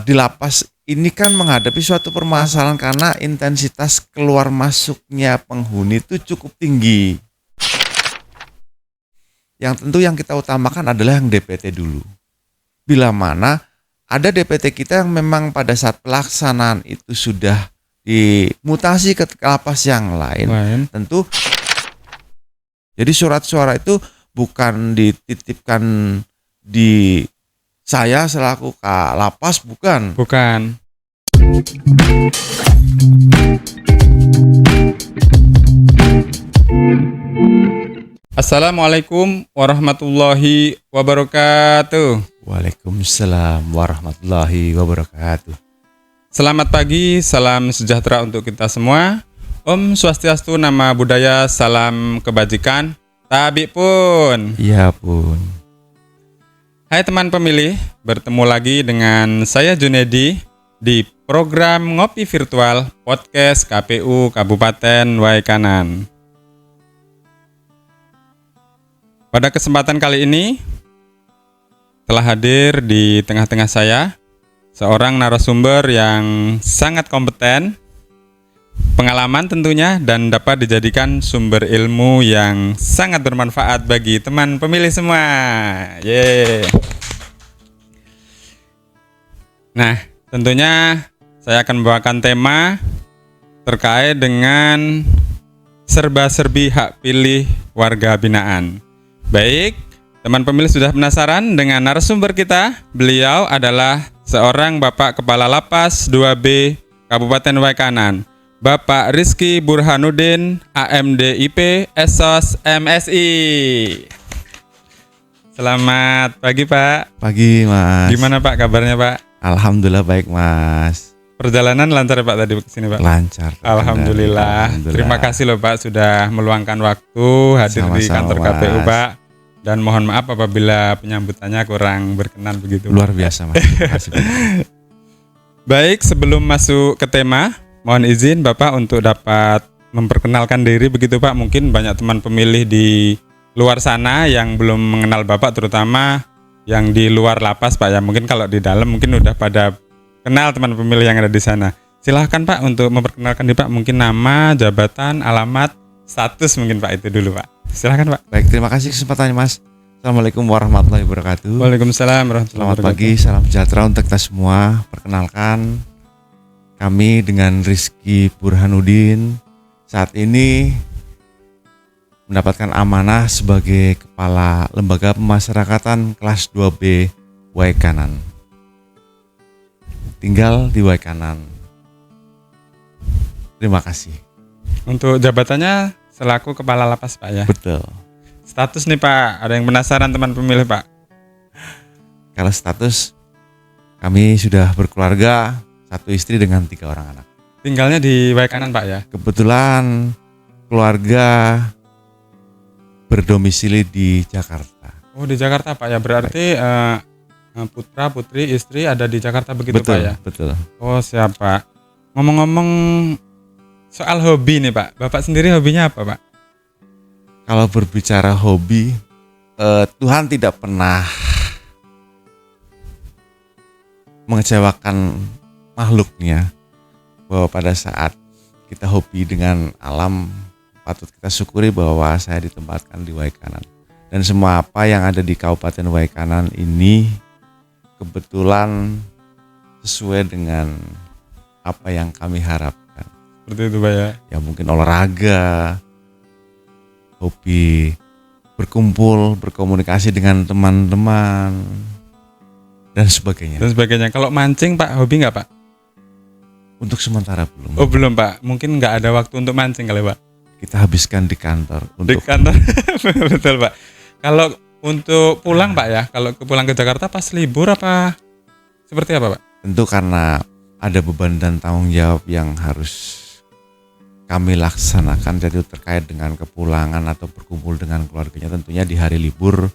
di lapas ini kan menghadapi suatu permasalahan karena intensitas keluar masuknya penghuni itu cukup tinggi. Yang tentu yang kita utamakan adalah yang DPT dulu. Bila mana ada DPT kita yang memang pada saat pelaksanaan itu sudah dimutasi ke lapas yang lain. Tentu jadi surat suara itu bukan dititipkan di saya selaku lapas, bukan. Assalamualaikum warahmatullahi wabarakatuh. Waalaikumsalam warahmatullahi wabarakatuh. Selamat pagi, salam sejahtera untuk kita semua. Om Swastiastu, nama budaya, salam kebajikan. Tabi pun. Iya pun. Hai teman pemilih, bertemu lagi dengan saya Junedi di program Ngopi Virtual Podcast KPU Kabupaten Waikanan. Pada kesempatan kali ini telah hadir di tengah-tengah saya seorang narasumber yang sangat kompeten, pengalaman tentunya, dan dapat dijadikan sumber ilmu yang sangat bermanfaat bagi teman pemilih semua. Yeay. Nah, tentunya saya akan membawakan tema terkait dengan serba-serbi hak pilih warga binaan. Baik, teman pemilih sudah penasaran dengan narasumber kita? Beliau adalah seorang Bapak Kepala Lapas 2B Kabupaten Waikanan, Bapak Rizky Burhanuddin, AMDIP, Esos MSI. Selamat pagi Pak. Pagi Mas. Gimana Pak kabarnya Pak? Alhamdulillah baik Mas. Perjalanan lancar ya Pak tadi ke sini Pak? Lancar. Alhamdulillah. Terima kasih loh Pak sudah meluangkan waktu hadir di kantor KPU Pak. Dan mohon maaf apabila penyambutannya kurang berkenan begitu. Luar biasa Mas. Terima kasih. Baik, sebelum masuk ke tema, mohon izin Bapak untuk dapat memperkenalkan diri begitu Pak. Mungkin banyak teman pemilih di luar sana yang belum mengenal Bapak, terutama yang di luar lapas Pak ya. Mungkin kalau di dalam mungkin udah pada kenal teman pemilih yang ada di sana. Silahkan Pak untuk memperkenalkan diri Pak. Mungkin nama, jabatan, alamat, status mungkin Pak itu dulu Pak. Silahkan Pak. Baik, terima kasih kesempatannya Mas. Assalamualaikum warahmatullahi wabarakatuh. Waalaikumsalam warahmatullahi wabarakatuh. Selamat pagi, salam sejahtera untuk kita semua. Perkenalkan, kami dengan Rizky Burhanuddin saat ini mendapatkan amanah sebagai Kepala Lembaga Pemasyarakatan kelas 2B Waikanan. Tinggal di Waikanan. Terima kasih. Untuk jabatannya selaku Kepala Lapas Pak ya? Betul. Status nih Pak, ada yang penasaran teman pemilih Pak? Kalau status, kami sudah berkeluarga, 1 istri dengan 3 orang anak. Tinggalnya di Waikanan Pak ya? Kebetulan keluarga berdomisili di Jakarta. Oh di Jakarta Pak ya, berarti putra, putri, istri ada di Jakarta begitu Betul, Pak ya? Betul. Oh siap Pak. Ngomong-ngomong soal hobi nih Pak, Bapak sendiri hobinya apa Pak? Kalau berbicara hobi, Tuhan tidak pernah mengecewakan makhluknya, bahwa pada saat kita hobi dengan alam, patut kita syukuri bahwa saya ditempatkan di Waikanan. Dan semua apa yang ada di Kabupaten Waikanan ini kebetulan sesuai dengan apa yang kami harapkan. Seperti itu Pak ya? Ya mungkin olahraga, hobi berkumpul, berkomunikasi dengan teman-teman, dan sebagainya. Kalau mancing Pak, hobi nggak Pak? Untuk sementara belum. Oh belum Pak, mungkin nggak ada waktu untuk mancing kali Pak? Kita habiskan di kantor. Di kantor, betul Pak. Kalau untuk pulang Pak ya, kalau pulang ke Jakarta pas libur apa seperti apa Pak? Tentu karena ada beban dan tanggung jawab yang harus kami laksanakan, jadi terkait dengan kepulangan atau berkumpul dengan keluarganya tentunya di hari libur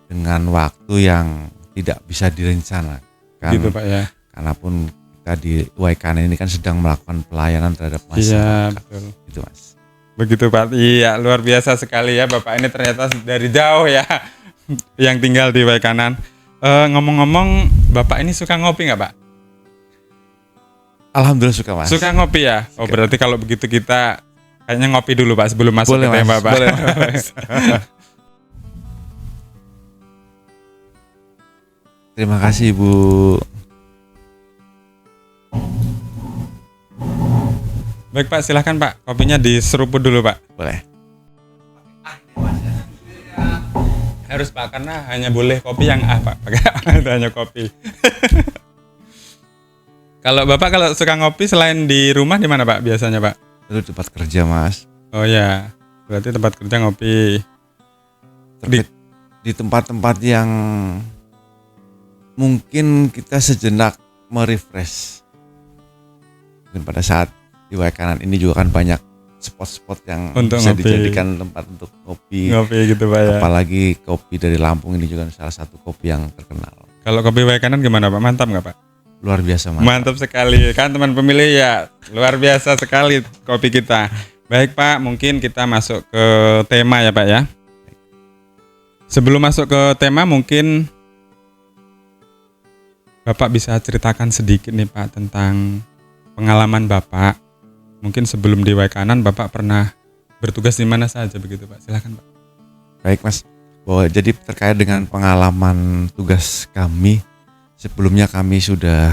dengan waktu yang tidak bisa direncanakan. Gitu Pak ya. Karena pun kita di Waikanan ini kan sedang melakukan pelayanan terhadap masyarakat. Iya betul. Gitu Mas. Begitu Pak. Iya luar biasa sekali ya Bapak ini ternyata dari jauh ya yang tinggal di Waikanan. Ngomong-ngomong, Bapak ini suka ngopi nggak, Pak? Alhamdulillah suka, Mas. Suka ngopi ya? Oh, Suka. berarti kalau begitu kita kayaknya ngopi dulu, Pak, sebelum masuk Boleh, ke tema, Mas. Pak. Boleh, Mas. Terima kasih, Bu. Baik, Pak, silahkan, Pak. Kopinya diseruput dulu, Pak. Boleh. Harus, Pak, karena hanya boleh kopi yang Pak. Pakai hanya kopi. Kalau Bapak kalau suka ngopi selain di rumah di mana, Pak, biasanya, Pak? Itu tempat kerja, Mas. Oh ya, berarti tempat kerja ngopi. Di tempat-tempat yang mungkin kita sejenak merefresh. Dan pada saat di Waikanan ini juga kan banyak spot-spot yang Untuk bisa ngopi. dijadikan tempat untuk ngopi. Ngopi gitu, Pak ya. Apalagi kopi dari Lampung ini juga salah satu kopi yang terkenal. Kalau kopi Waikanan gimana, Pak? Mantap nggak, Pak? Luar biasa, Mas. Mantap sekali. Kan teman pemilih ya, luar biasa sekali kopi kita. Baik, Pak, mungkin kita masuk ke tema ya, Pak ya. Sebelum masuk ke tema, mungkin Bapak bisa ceritakan sedikit nih, Pak, tentang pengalaman Bapak. Mungkin sebelum di Waikanan Bapak pernah bertugas di mana saja begitu, Pak? Silakan, Pak. Baik, Mas. Jadi terkait dengan pengalaman tugas kami, sebelumnya kami sudah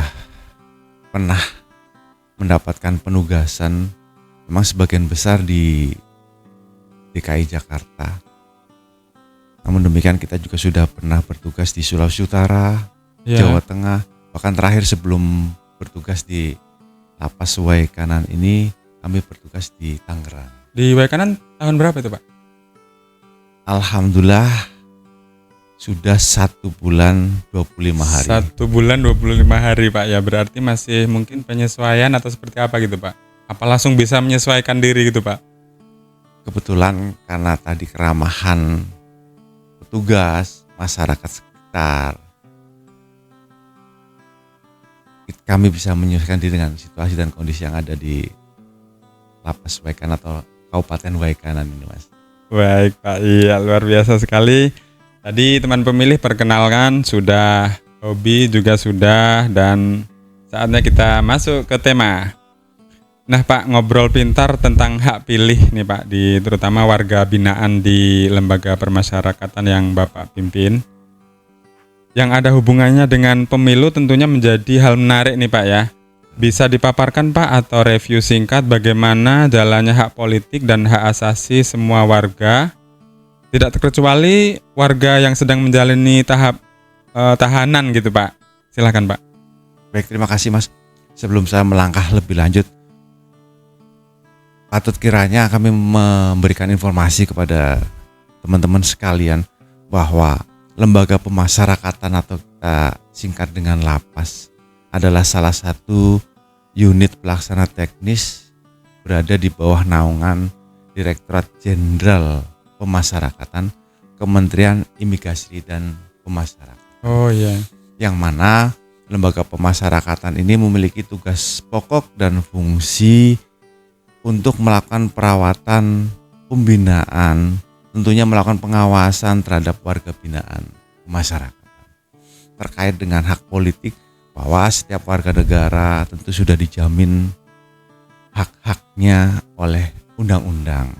pernah mendapatkan penugasan memang sebagian besar di DKI Jakarta. Namun demikian kita juga sudah pernah bertugas di Sulawesi Utara, Ya. Jawa Tengah, bahkan terakhir sebelum bertugas di Lapas Waikanan ini kami bertugas di Tangerang. Di Waikanan tahun berapa itu, Pak? Alhamdulillah sudah 1 bulan 25 hari. 1 bulan 25 hari, Pak ya. Berarti masih mungkin penyesuaian atau seperti apa gitu, Pak? Apa langsung bisa menyesuaikan diri gitu, Pak? Kebetulan karena tadi keramahan petugas, masyarakat sekitar, kami bisa menyesuaikan diri dengan situasi dan kondisi yang ada di Lapas Waikanan atau Kabupaten Waikanan ini, Mas. Baik, Pak. Iya, luar biasa sekali. Tadi teman pemilih perkenalkan sudah, hobi juga sudah, dan saatnya kita masuk ke tema. Nah, Pak, ngobrol pintar tentang hak pilih nih, Pak, terutama warga binaan di lembaga permasyarakatan yang Bapak pimpin. Yang ada hubungannya dengan pemilu tentunya menjadi hal menarik nih, Pak ya. Bisa dipaparkan, Pak, atau review singkat bagaimana jalannya hak politik dan hak asasi semua warga, tidak terkecuali warga yang sedang menjalani tahap tahanan gitu, Pak. Silakan, Pak. Baik, terima kasih, Mas. Sebelum saya melangkah lebih lanjut, patut kiranya kami memberikan informasi kepada teman-teman sekalian bahwa lembaga pemasyarakatan atau kita singkat dengan Lapas adalah salah satu unit pelaksana teknis berada di bawah naungan Direktorat Jenderal Pemasyarakatan Kementerian Imigrasi dan Pemasyarakatan. Oh iya. Yang mana lembaga pemasyarakatan ini memiliki tugas pokok dan fungsi untuk melakukan perawatan, pembinaan, tentunya melakukan pengawasan terhadap warga binaan masyarakat. Terkait dengan hak politik, bahwa setiap warga negara tentu sudah dijamin hak-haknya oleh undang-undang.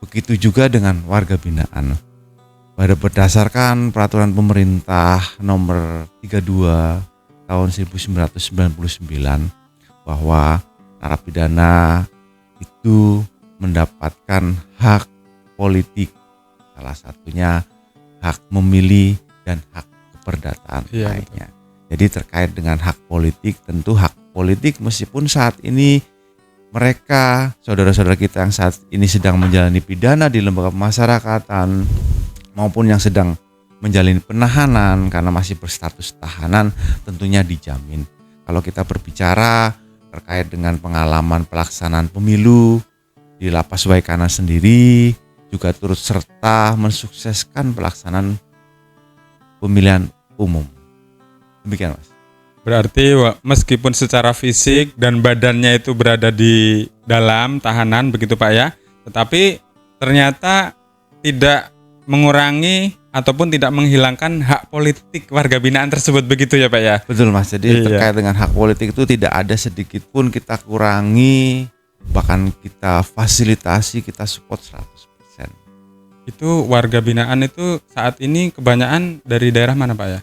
Begitu juga dengan warga binaan. Berdasarkan peraturan pemerintah nomor 32 tahun 1999 bahwa narapidana itu mendapatkan hak politik, salah satunya hak memilih dan hak keperdataan lainnya. Jadi terkait dengan hak politik, tentu hak politik meskipun saat ini mereka, saudara-saudara kita yang saat ini sedang menjalani pidana di lembaga pemasyarakatan maupun yang sedang menjalani penahanan karena masih berstatus tahanan, tentunya dijamin. Kalau kita berbicara terkait dengan pengalaman pelaksanaan pemilu di Lapas Waikanan sendiri, juga turut serta mensukseskan pelaksanaan pemilihan umum. Demikian, Mas. Berarti meskipun secara fisik dan badannya itu berada di dalam tahanan begitu, Pak ya, tetapi ternyata tidak mengurangi ataupun tidak menghilangkan hak politik warga binaan tersebut begitu ya Pak ya? Betul Mas, jadi Iya. terkait dengan hak politik itu tidak ada sedikit pun kita kurangi, bahkan kita fasilitasi, kita support 100%. Itu warga binaan itu saat ini kebanyakan dari daerah mana Pak ya?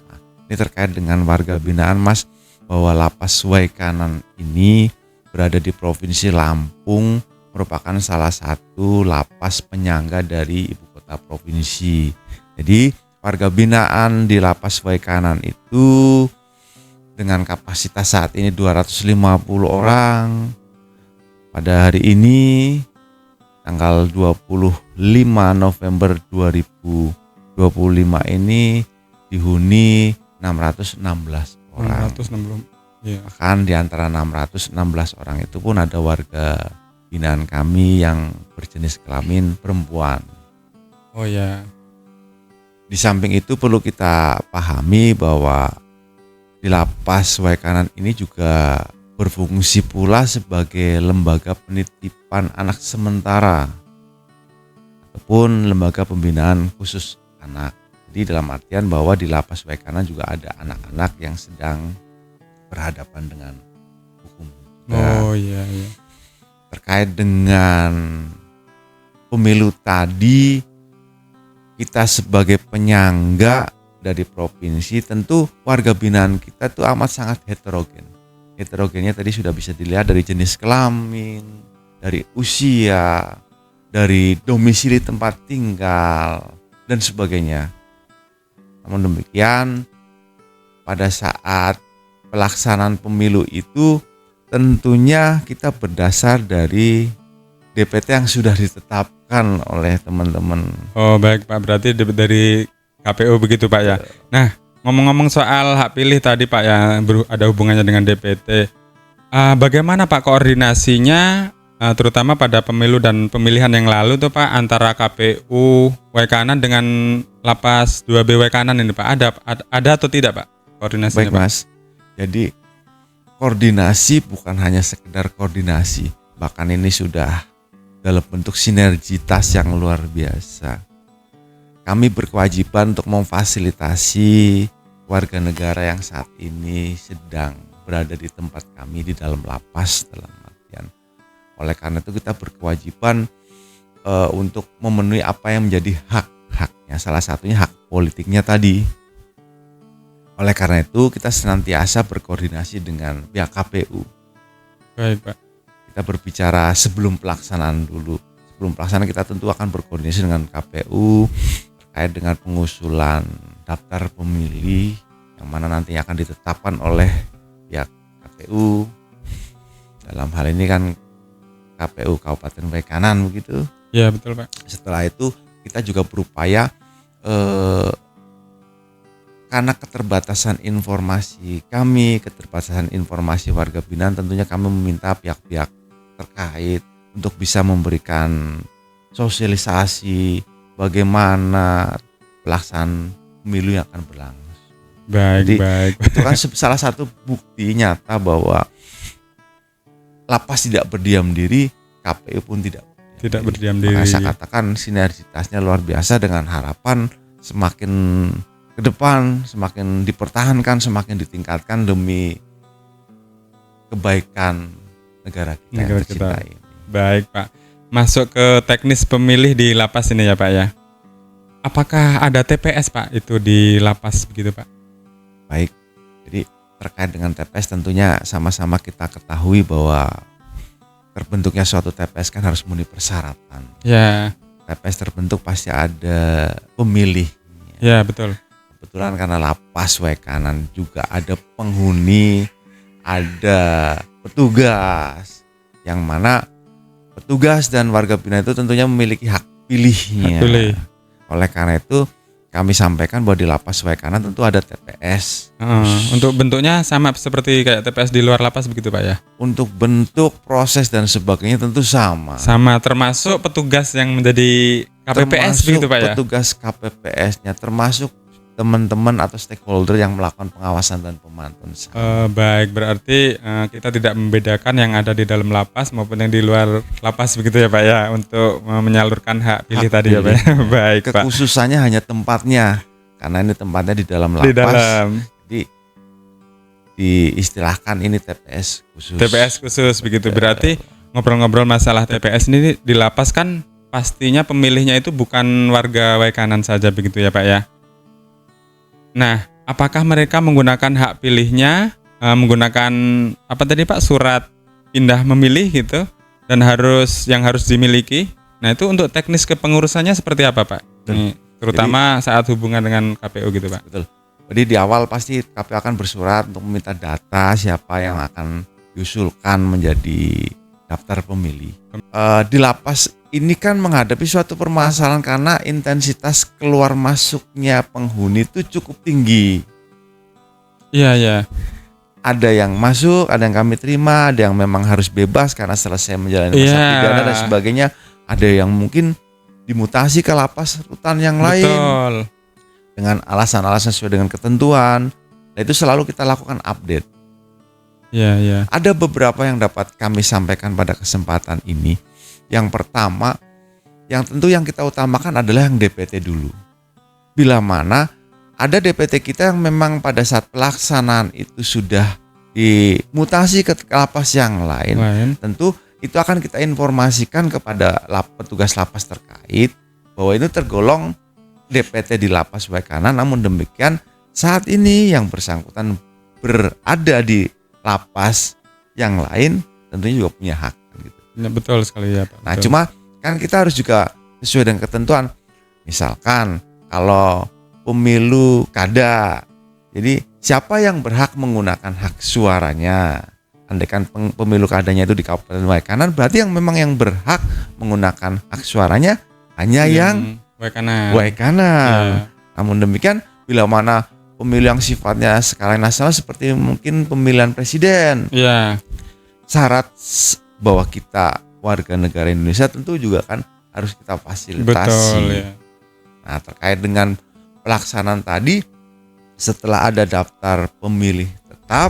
Ini terkait dengan warga binaan Mas, bahwa Lapas Waikanan ini berada di Provinsi Lampung, merupakan salah satu lapas penyangga dari ibu kota provinsi. Jadi warga binaan di Lapas Waikanan itu dengan kapasitas saat ini 250 orang. Pada hari ini tanggal 25 November 2025 ini dihuni 616 orang. 660. Iya. Bahkan di antara 616 orang itu pun ada warga binaan kami yang berjenis kelamin perempuan. Oh ya. Di samping itu perlu kita pahami bahwa di Lapas Waikanan ini juga berfungsi pula sebagai lembaga penitipan anak sementara ataupun lembaga pembinaan khusus anak. Jadi dalam artian bahwa di Lapas Waikanan juga ada anak-anak yang sedang berhadapan dengan hukum. Oh iya iya. Terkait dengan pemilu tadi, kita sebagai penyangga dari provinsi, tentu warga binaan kita tuh amat sangat heterogen. Heterogennya tadi sudah bisa dilihat dari jenis kelamin, dari usia, dari domisili tempat tinggal, dan sebagainya. Namun demikian, pada saat pelaksanaan pemilu itu tentunya kita berdasar dari DPT yang sudah ditetapkan oleh teman-teman. Oh baik Pak, berarti dari KPU begitu Pak ya. Nah ngomong-ngomong soal hak pilih tadi Pak ya, ada hubungannya dengan DPT. Bagaimana Pak koordinasinya, terutama pada pemilu dan pemilihan yang lalu tuh Pak, antara KPU Waikanan dengan Lapas 2B Waikanan ini Pak, ada atau tidak Pak koordinasinya? Baik Mas, jadi koordinasi bukan hanya sekedar koordinasi, bahkan ini sudah dalam bentuk sinergitas yang luar biasa. Kami berkewajiban untuk memfasilitasi warga negara yang saat ini sedang berada di tempat kami di dalam lapas dalam artian. Oleh karena itu kita berkewajiban untuk memenuhi apa yang menjadi hak-haknya, salah satunya hak politiknya tadi. Oleh karena itu kita senantiasa berkoordinasi dengan pihak KPU. Baik Pak. Kita berbicara sebelum pelaksanaan dulu. Sebelum pelaksanaan kita tentu akan berkoordinasi dengan KPU terkait dengan pengusulan daftar pemilih yang mana nantinya akan ditetapkan oleh pihak KPU. Dalam hal ini kan KPU Kabupaten Waikanan begitu. Ya betul Pak. Setelah itu kita juga berupaya karena keterbatasan informasi kami, keterbatasan informasi warga binaan, tentunya kami meminta pihak-pihak terkait untuk bisa memberikan sosialisasi bagaimana pelaksanaan pemilu yang akan berlangsung. Baik. Jadi, baik. itu kan salah satu bukti nyata bahwa lapas tidak berdiam diri, KPU pun tidak berdiam diri. Makanya saya katakan sinergitasnya luar biasa dengan harapan semakin ke depan semakin dipertahankan, semakin ditingkatkan demi kebaikan negara kita yang tercinta ini. Baik Pak, masuk ke teknis pemilih di lapas ini ya Pak ya. Apakah ada TPS Pak itu di lapas begitu Pak? Baik, jadi terkait dengan TPS tentunya sama-sama kita ketahui bahwa terbentuknya suatu TPS kan harus memenuhi persyaratan. Ya. TPS terbentuk pasti ada pemilih. Ya betul. Kebetulan karena Lapas Waikanan juga ada penghuni, ada petugas, yang mana petugas dan warga binaan itu tentunya memiliki hak pilihnya. Pilih. Oleh karena itu kami sampaikan bahwa di Lapas Waikanan tentu ada TPS. Untuk bentuknya sama seperti kayak TPS di luar lapas begitu Pak ya? Untuk bentuk, proses dan sebagainya tentu sama. Sama, termasuk petugas yang menjadi KPPS begitu Pak ya? Petugas KPPS-nya termasuk teman-teman atau stakeholder yang melakukan pengawasan dan pemantauan. Baik, berarti kita tidak membedakan yang ada di dalam lapas maupun yang di luar lapas begitu ya Pak ya, untuk menyalurkan hak pilih Hak tadi ya Pak. pilih. Baik Pak. Kekhususannya hanya tempatnya, karena ini tempatnya di dalam lapas. Di dalam Jadi diistilahkan ini TPS khusus. TPS khusus begitu. Berarti ngobrol-ngobrol masalah TPS ini di lapas kan pastinya pemilihnya itu bukan warga Waikanan saja begitu ya Pak ya. Nah, apakah mereka menggunakan hak pilihnya menggunakan apa tadi Pak, surat pindah memilih gitu, dan yang harus dimiliki? Nah, itu untuk teknis kepengurusannya seperti apa Pak? Ini, terutama saat hubungan dengan KPU gitu Pak. Betul. Jadi di awal pasti KPU akan bersurat untuk meminta data siapa yang akan diusulkan menjadi daftar pemilih. Di lapas ini kan menghadapi suatu permasalahan karena intensitas keluar masuknya penghuni itu cukup tinggi. Iya, iya. Ada yang masuk, ada yang kami terima, ada yang memang harus bebas karena selesai menjalani masa pidana dan sebagainya. Ada yang mungkin dimutasi ke lapas rutan yang lain. Betul. Dengan alasan-alasan sesuai dengan ketentuan. Nah, itu selalu kita lakukan update. Iya, iya. Ada beberapa yang dapat kami sampaikan pada kesempatan ini. Yang pertama, yang tentu yang kita utamakan adalah yang DPT dulu. Bila mana ada DPT kita yang memang pada saat pelaksanaan itu sudah dimutasi ke lapas yang lain. Tentu itu akan kita informasikan kepada petugas lapas terkait bahwa itu tergolong DPT di lapas Waikanan. Namun demikian saat ini yang bersangkutan berada di lapas yang lain tentunya juga punya hak gitu. Ya, betul sekali ya Pak. Nah, cuma kan kita harus juga sesuai dengan ketentuan. Misalkan kalau pemilu kada, jadi siapa yang berhak menggunakan hak suaranya? Andaikan pemilu kadanya itu di Kabupaten Waikanan, berarti yang memang yang berhak menggunakan hak suaranya hanya yang Waikanan. Ya. Namun demikian bila mana pemilu yang sifatnya skala nasional seperti mungkin pemilihan presiden, ya, syarat bahwa kita warga negara Indonesia tentu juga kan harus kita fasilitasi. Betul, ya. Nah, terkait dengan pelaksanaan tadi, setelah ada daftar pemilih tetap,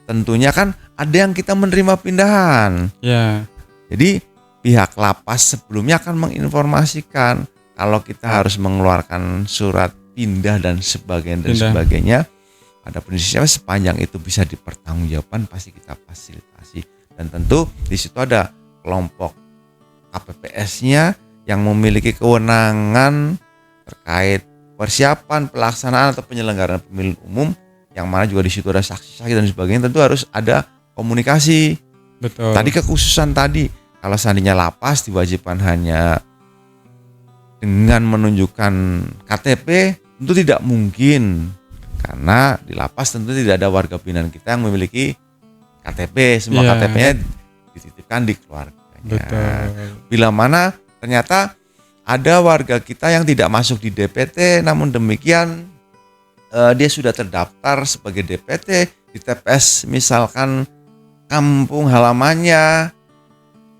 tentunya kan ada yang kita menerima pindahan. Ya. Jadi pihak lapas sebelumnya akan menginformasikan kalau kita harus mengeluarkan surat pindah dan sebagainya. Ada prinsipnya sepanjang itu bisa dipertanggungjawabkan pasti kita fasilitasi. Dan tentu di situ ada kelompok KPPS-nya yang memiliki kewenangan terkait persiapan pelaksanaan atau penyelenggaraan pemilihan umum, yang mana juga di situ ada saksi-saksi dan sebagainya. Tentu harus ada komunikasi. Betul. Tadi kekhususan tadi, kalau seandainya lapas diwajibkan hanya dengan menunjukkan KTP, tentu tidak mungkin, karena di lapas tentu tidak ada warga binaan kita yang memiliki KTP. Semua KTP-nya dititipkan di keluarganya. Betul. Bila mana ternyata ada warga kita yang tidak masuk di DPT, namun demikian dia sudah terdaftar sebagai DPT di TPS, misalkan kampung halamannya,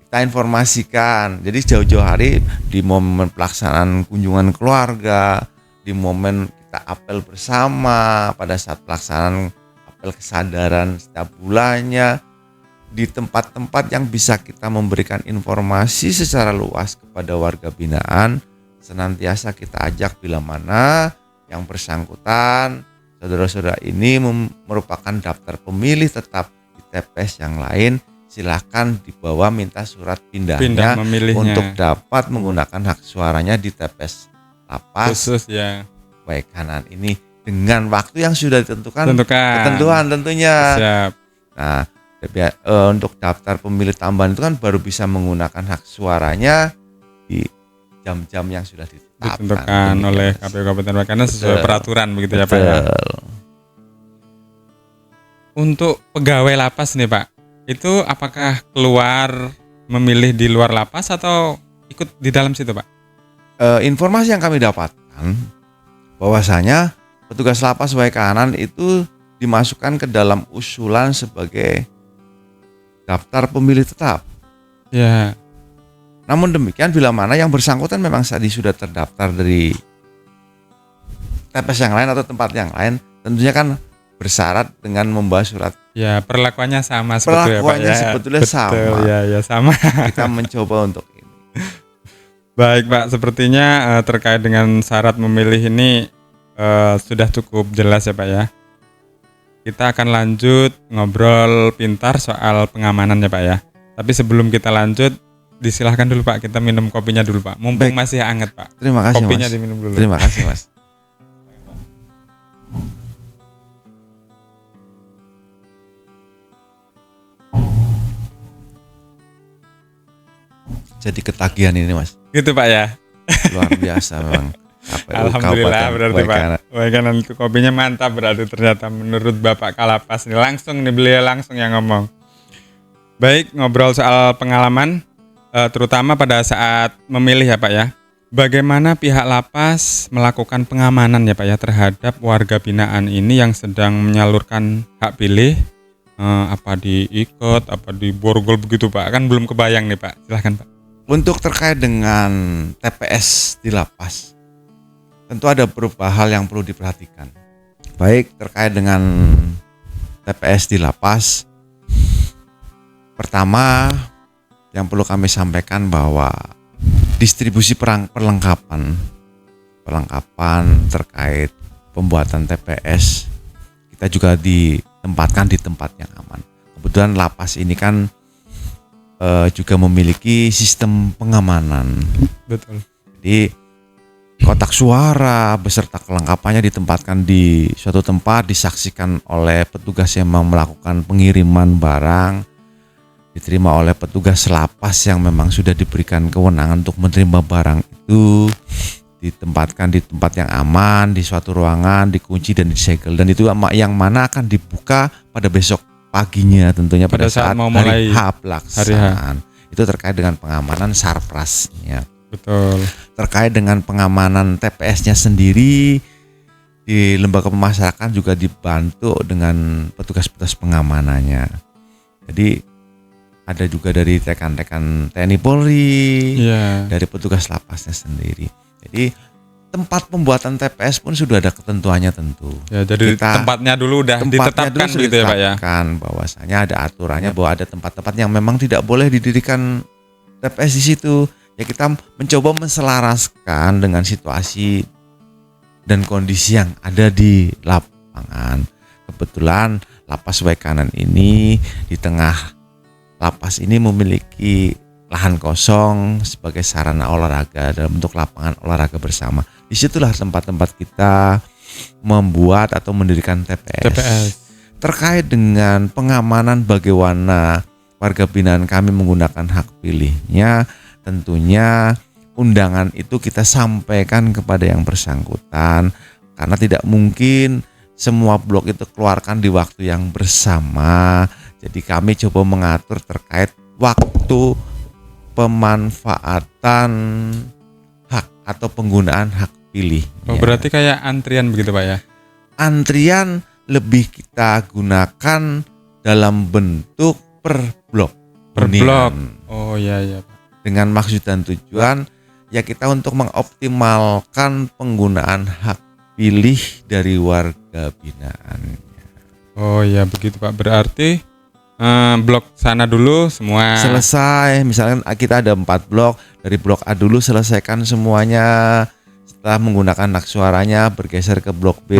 kita informasikan. Jadi jauh-jauh hari di momen pelaksanaan kunjungan keluarga, di momen kita apel bersama pada saat pelaksanaan apel kesadaran setiap bulannya, di tempat-tempat yang bisa kita memberikan informasi secara luas kepada warga binaan, senantiasa kita ajak bila mana yang bersangkutan, saudara-saudara ini merupakan daftar pemilih tetap di TPS yang lain, silakan dibawa minta surat pindahnya untuk dapat menggunakan hak suaranya di TPS lapas khusus ya Waikanan ini dengan waktu yang sudah ditentukan ketentuan tentunya. Siap. Nah, untuk daftar pemilih tambahan itu kan baru bisa menggunakan hak suaranya di jam-jam yang sudah ditentukan oleh KPU Kabupaten Waikanan sesuai peraturan begitu ya Pak ya. Untuk pegawai lapas nih Pak, itu apakah keluar memilih di luar lapas atau ikut di dalam situ Pak? Informasi yang kami dapatkan bahwasanya petugas lapas Waikanan itu dimasukkan ke dalam usulan sebagai daftar pemilih tetap. Ya. Namun demikian bila mana yang bersangkutan memang saat ini sudah terdaftar dari TPS yang lain atau tempat yang lain tentunya kan bersyarat dengan membawa surat. Ya, perlakuannya sama sebetulnya, Pak, Perlakuannya ya. sebetulnya Betul, sama. ya sama. Kita mencoba untuk ini. Baik, Pak, sepertinya terkait dengan syarat memilih ini sudah cukup jelas ya, Pak, ya. Kita akan lanjut ngobrol pintar soal pengamanan ya, Pak, ya. Tapi sebelum kita lanjut, disilahkan dulu, Pak, kita minum kopinya dulu, Pak. Mumpung Baik. masih hangat, Pak. Terima kasih, Kopinya Mas. diminum dulu. Terima kasih, Mas. Jadi ketagihan ini, Mas. Gitu, Pak, ya. Luar biasa memang. Alhamdulillah berarti, Pak. Waikana. Waikanan itu kopinya mantap berarti ternyata menurut Bapak Kalapas ini. Langsung nih, beliau langsung yang ngomong. Baik, ngobrol soal pengalaman terutama pada saat memilih ya, Pak, ya. Bagaimana pihak lapas melakukan pengamanan ya, Pak, ya, terhadap warga binaan ini yang sedang menyalurkan hak pilih, apa diikat, apa diborgol begitu, Pak. Kan belum kebayang nih, Pak. Silahkan, Pak. Untuk terkait dengan TPS di lapas, tentu ada beberapa hal yang perlu diperhatikan. Baik terkait dengan TPS di lapas, pertama yang perlu kami sampaikan bahwa distribusi perlengkapan terkait pembuatan TPS kita juga ditempatkan di tempat yang aman. Kebetulan lapas ini kan juga memiliki sistem pengamanan. Betul. Jadi kotak suara beserta kelengkapannya ditempatkan di suatu tempat, disaksikan oleh petugas yang memang melakukan pengiriman barang, diterima oleh petugas lapas yang memang sudah diberikan kewenangan untuk menerima barang itu, ditempatkan di tempat yang aman, di suatu ruangan, dikunci dan disegel, dan itu yang mana akan dibuka pada besok paginya, tentunya pada saat mau hari mulai H pelaksanaan. Itu terkait dengan pengamanan sarprasnya. Betul. Terkait dengan pengamanan TPS-nya sendiri, di lembaga pemasyarakatan juga dibantu dengan petugas-petugas pengamanannya. Jadi ada juga dari rekan-rekan TNI Polri, dari petugas lapasnya sendiri. Jadi tempat pembuatan TPS pun sudah ada ketentuannya tentu. Ya, jadi tempatnya dulu udah ditetapkan gitu ya, Pak, ya. Bahwasanya ada aturannya bahwa ada tempat-tempat yang memang tidak boleh didirikan TPS di situ. Ya, kita mencoba menselaraskan dengan situasi dan kondisi yang ada di lapangan. Kebetulan lapas Waikanan ini di tengah lapas ini memiliki lahan kosong sebagai sarana olahraga dalam bentuk lapangan olahraga bersama. Disitulah tempat-tempat kita membuat atau mendirikan TPS. Terkait dengan pengamanan bagaimana warga binaan kami menggunakan hak pilihnya, tentunya undangan itu kita sampaikan kepada yang bersangkutan, karena tidak mungkin semua blok itu keluarkan di waktu yang bersama. Jadi kami coba mengatur terkait waktu pemanfaatan hak atau penggunaan hak pilih. Oh, berarti kayak antrian begitu, Pak, ya? Antrian lebih kita gunakan dalam bentuk per blok. Per blok. Oh iya, Pak. Dengan maksud dan tujuan ya kita untuk mengoptimalkan penggunaan hak pilih dari warga binaan. Oh iya, begitu, Pak. Berarti blok sana dulu semua selesai. Misalkan kita ada 4 blok, dari blok A dulu selesaikan semuanya. Setelah menggunakan hak suaranya bergeser ke blok B,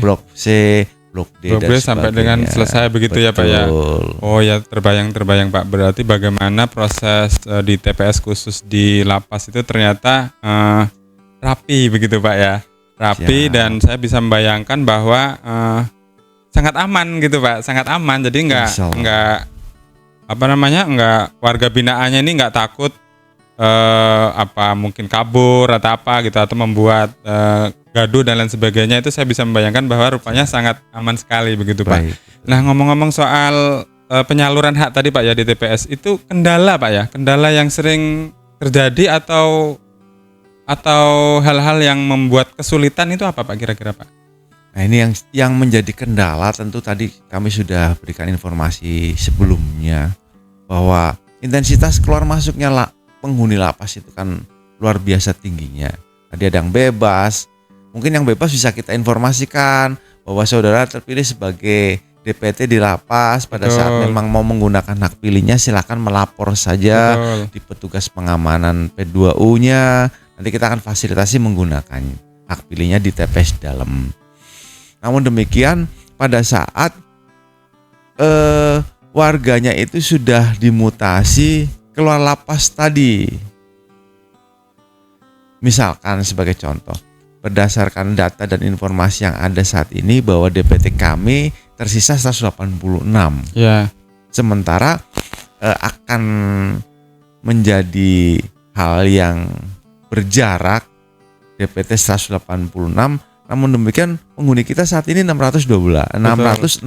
blok C, blok D, dan sampai dengan selesai begitu. Betul. Ya, Pak, ya. Oh ya, terbayang Pak. Berarti bagaimana proses di TPS khusus di lapas itu ternyata rapi begitu, Pak, ya. Rapi. Dan saya bisa membayangkan bahwa sangat aman gitu, Pak. Sangat aman. Jadi enggak warga binaannya ini enggak takut mungkin kabur atau apa gitu, atau membuat gaduh dan lain sebagainya. Itu saya bisa membayangkan bahwa rupanya sangat aman sekali begitu, Pak. Nah, ngomong-ngomong soal penyaluran hak tadi, Pak, ya, di TPS itu kendala, Pak, ya. Kendala yang sering terjadi atau hal-hal yang membuat kesulitan itu apa, Pak, kira-kira, Pak? Nah, ini yang menjadi kendala tentu tadi kami sudah berikan informasi sebelumnya bahwa intensitas keluar masuknya penghuni lapas itu kan luar biasa tingginya. Tadi ada yang bebas, Mungkin yang bebas bisa kita informasikan bahwa saudara terpilih sebagai DPT di lapas. Pada saat Betul. memang mau menggunakan hak pilihnya, silakan melapor saja Betul. di petugas pengamanan P2U-nya. Nanti kita akan fasilitasi menggunakan hak pilihnya di TPS dalam. Namun demikian, pada saat warganya itu sudah dimutasi keluar lapas tadi, misalkan sebagai contoh, berdasarkan data dan informasi yang ada saat ini bahwa DPT kami tersisa 186. Ya. Sementara akan menjadi hal yang berjarak DPT 186, namun demikian penghuni kita saat ini 616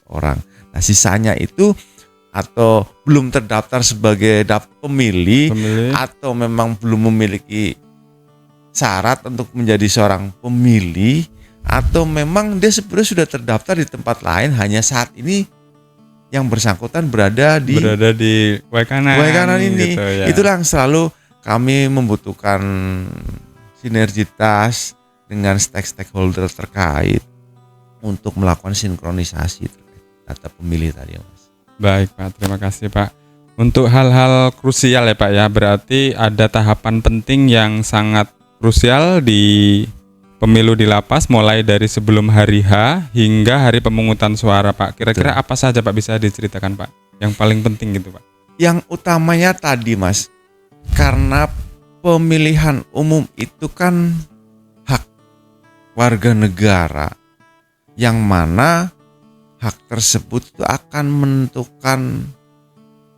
orang. Nah, sisanya itu atau belum terdaftar sebagai pemilih atau memang belum memiliki syarat untuk menjadi seorang pemilih, atau memang dia sebenarnya sudah terdaftar di tempat lain, hanya saat ini yang bersangkutan berada di Waikanan ini. Gitu, ya. Itulah yang selalu kami membutuhkan sinergitas dengan stakeholder terkait untuk melakukan sinkronisasi terkait data pemilih tadi, Mas. Baik Pak, terima kasih Pak. Untuk hal-hal krusial ya Pak ya, berarti ada tahapan penting yang sangat krusial di pemilu di lapas, mulai dari sebelum hari H hingga hari pemungutan suara Pak. Kira-kira apa saja Pak, bisa diceritakan Pak, yang paling penting gitu Pak? Yang utamanya tadi, Mas, karena pemilihan umum itu kan hak warga negara, yang mana hak tersebut itu akan menentukan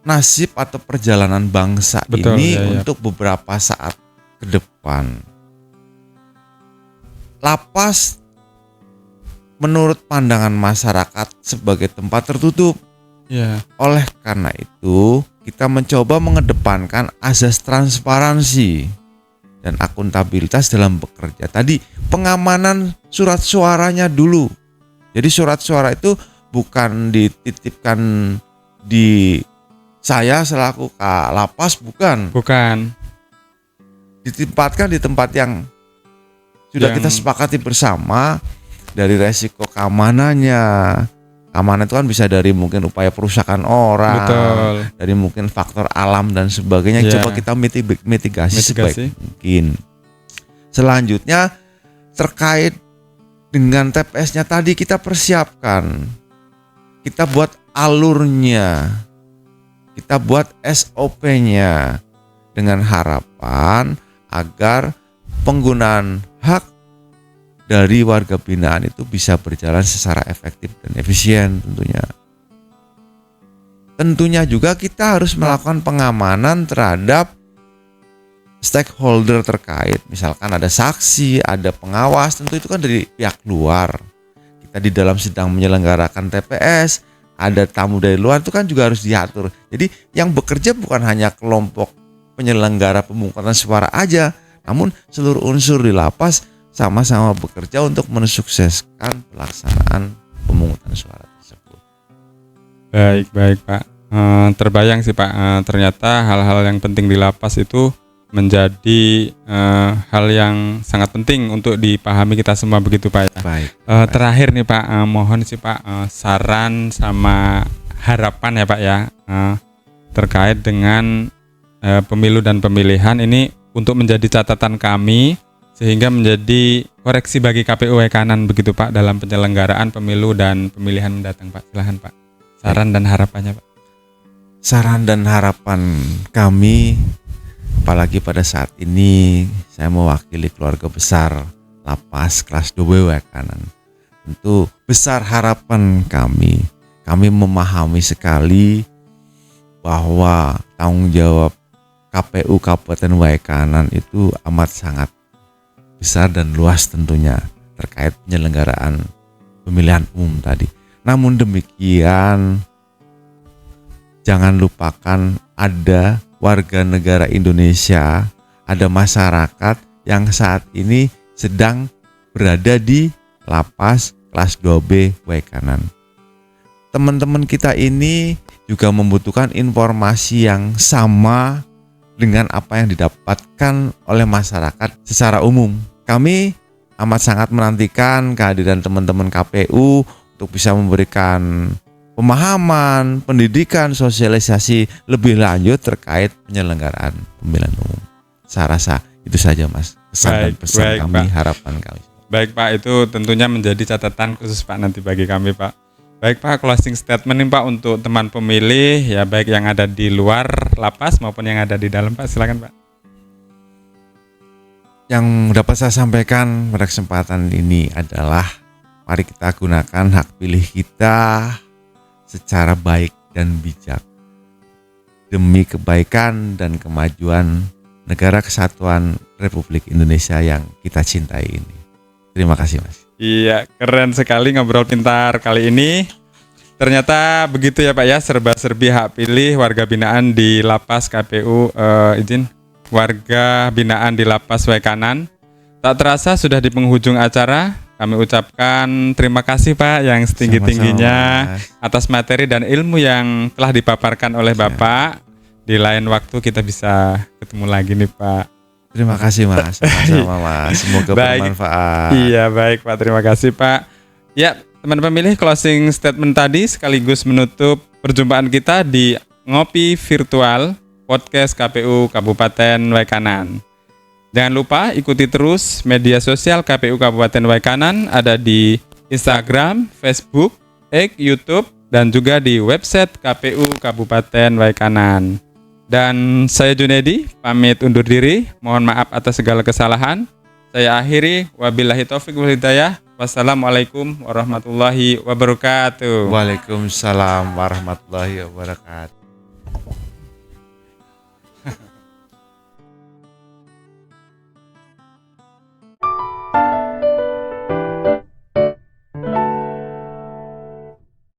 nasib atau perjalanan bangsa. Betul, ini ya. Untuk beberapa saat ke depan. Lapas menurut pandangan masyarakat sebagai tempat tertutup. Ya. Oleh karena itu, kita mencoba mengedepankan azas transparansi dan akuntabilitas dalam bekerja. Tadi pengamanan surat suaranya dulu. Jadi surat suara itu bukan dititipkan di saya selaku lapas, bukan. Ditempatkan di tempat yang sudah kita sepakati bersama, dari resiko keamanannya. Keamanan itu kan bisa dari mungkin upaya perusakan orang, Betul. dari mungkin faktor alam dan sebagainya. Coba kita mitigasi sebaik mungkin. Selanjutnya terkait dengan TPS-nya tadi, kita persiapkan, kita buat alurnya, kita buat SOP-nya dengan harapan agar penggunaan hak dari warga binaan itu bisa berjalan secara efektif dan efisien tentunya. Tentunya juga kita harus melakukan pengamanan terhadap stakeholder terkait. Misalkan ada saksi, ada pengawas, tentu itu kan dari pihak luar. Kita di dalam sedang menyelenggarakan TPS, ada tamu dari luar, itu kan juga harus diatur. Jadi yang bekerja bukan hanya kelompok penyelenggara pemungutan suara aja, namun seluruh unsur di lapas sama-sama bekerja untuk mensukseskan pelaksanaan pemungutan suara tersebut. Baik Pak. Terbayang sih Pak, ternyata hal-hal yang penting di lapas itu menjadi hal yang sangat penting untuk dipahami kita semua, begitu Pak ya. Baik. Terakhir nih Pak, mohon sih Pak saran sama harapan ya Pak ya, terkait dengan pemilu dan pemilihan ini untuk menjadi catatan kami sehingga menjadi koreksi bagi KPU Waikanan, begitu Pak, dalam penyelenggaraan pemilu dan pemilihan mendatang Pak. Silahkan Pak, saran dan harapannya Pak. Saran dan harapan kami, apalagi pada saat ini saya mewakili keluarga besar lapas kelas 2 Waikanan. Tentu besar harapan kami memahami sekali bahwa tanggung jawab KPU Kabupaten Waikanan itu amat sangat besar dan luas tentunya terkait penyelenggaraan pemilihan umum tadi. Namun demikian, jangan lupakan ada warga negara Indonesia, ada masyarakat yang saat ini sedang berada di lapas kelas 2B Waikanan. Teman-teman kita ini juga membutuhkan informasi yang sama dengan apa yang didapatkan oleh masyarakat secara umum. Kami amat sangat menantikan kehadiran teman-teman KPU untuk bisa memberikan pemahaman, pendidikan, sosialisasi lebih lanjut terkait penyelenggaraan pemilihan umum. Saya rasa itu saja Mas, pesan dan pesan kami, Pak. Harapan kami. Baik Pak, itu tentunya menjadi catatan khusus Pak nanti bagi kami Pak. Baik Pak, closing statement nih Pak untuk teman pemilih ya, baik yang ada di luar lapas maupun yang ada di dalam Pak, silakan Pak. Yang dapat saya sampaikan pada kesempatan ini adalah mari kita gunakan hak pilih kita secara baik dan bijak demi kebaikan dan kemajuan negara kesatuan Republik Indonesia yang kita cintai ini. Terima kasih Mas. Iya, keren sekali ngobrol pintar kali ini. Ternyata begitu ya Pak ya, serba-serbi hak pilih warga binaan di Lapas KPU warga binaan di Lapas Waikanan. Tak terasa sudah di penghujung acara. Kami ucapkan terima kasih Pak yang setinggi-tingginya atas materi dan ilmu yang telah dipaparkan oleh Bapak. Di lain waktu kita bisa ketemu lagi nih Pak. Terima kasih Mas, sama-sama Mas. Semoga bermanfaat. Iya baik Pak, terima kasih Pak. Ya teman pemilih, closing statement tadi sekaligus menutup perjumpaan kita di Ngopi Virtual Podcast KPU Kabupaten Waikanan. Jangan lupa ikuti terus media sosial KPU Kabupaten Waikanan, ada di Instagram, Facebook, X, YouTube, dan juga di website KPU Kabupaten Waikanan. Dan saya Junedi, pamit undur diri. Mohon maaf atas segala kesalahan. Saya akhiri, wabillahi taufiq wal hidayah. Wassalamualaikum warahmatullahi wabarakatuh. Waalaikumsalam warahmatullahi wabarakatuh.